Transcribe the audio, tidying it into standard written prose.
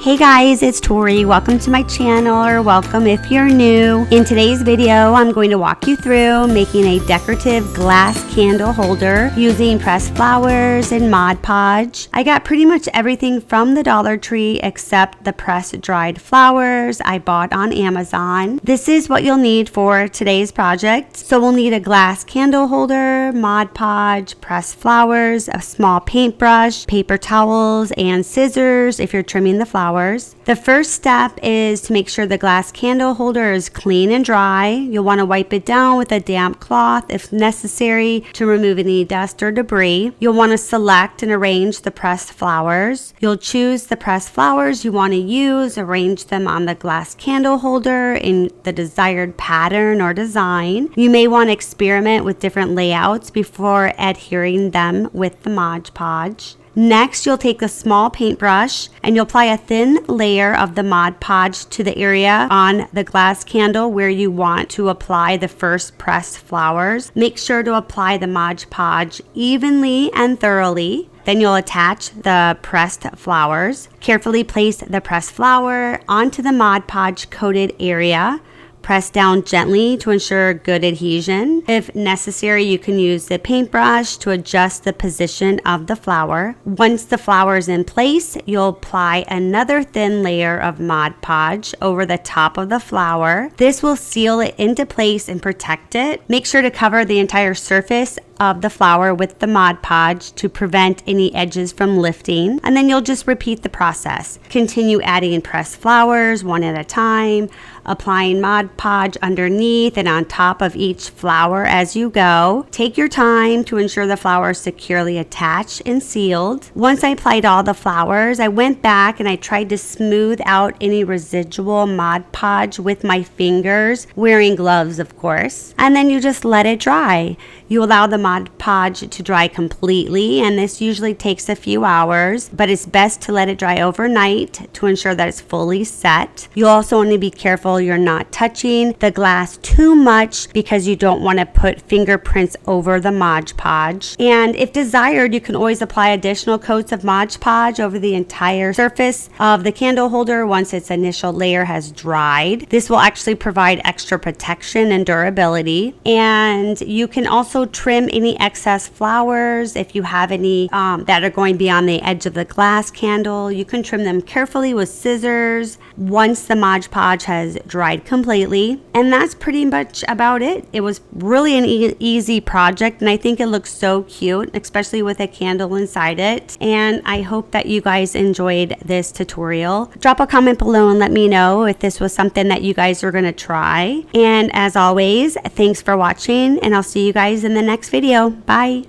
Hey guys, it's Tori. Welcome to my channel, or welcome if you're new. In today's video, I'm going to walk you through making a decorative glass candle holder using pressed flowers and Mod Podge. I got pretty much everything from the Dollar Tree except the pressed dried flowers I bought on Amazon. This is what you'll need for today's project. So we'll need a glass candle holder, Mod Podge, pressed flowers, a small paintbrush, paper towels, and scissors if you're trimming the flowers. The first step is to make sure the glass candle holder is clean and dry. You'll want to wipe it down with a damp cloth if necessary to remove any dust or debris. You'll want to select and arrange the pressed flowers. You'll choose the pressed flowers you want to use, arrange them on the glass candle holder in the desired pattern or design. You may want to experiment with different layouts before adhering them with the Mod Podge. Next, you'll take a small paintbrush and you'll apply a thin layer of the Mod Podge to the area on the glass candle where you want to apply the first pressed flowers. Make sure to apply the Mod Podge evenly and thoroughly. Then you'll attach the pressed flowers. Carefully place the pressed flower onto the Mod Podge coated area. Press down gently to ensure good adhesion. If necessary, you can use the paintbrush to adjust the position of the flower. Once the flower is in place, you'll apply another thin layer of Mod Podge over the top of the flower. This will seal it into place and protect it. Make sure to cover the entire surface of the flower with the Mod Podge to prevent any edges from lifting, and then you'll just repeat the process. Continue adding pressed flowers one at a time, applying Mod Podge underneath and on top of each flower as you go. Take your time to ensure the flower is securely attached and sealed. Once I applied all the flowers, I went back and I tried to smooth out any residual Mod Podge with my fingers, wearing gloves of course, and then you just let it dry. You allow the Mod Podge to dry completely, and this usually takes a few hours, but it's best to let it dry overnight to ensure that it's fully set. You'll also want to be careful you're not touching the glass too much because you don't want to put fingerprints over the Mod Podge. And if desired, you can always apply additional coats of Mod Podge over the entire surface of the candle holder once its initial layer has dried. This will actually provide extra protection and durability. And you can also trim any excess flowers. If you have any that are going to be on the edge of the glass candle, you can trim them carefully with scissors once the Mod Podge has dried completely. And that's pretty much about it. It was really an easy project, and I think it looks so cute, especially with a candle inside it. And I hope that you guys enjoyed this tutorial. Drop a comment below and let me know if this was something that you guys are going to try. And as always, thanks for watching, and I'll see you guys in the next video. Bye.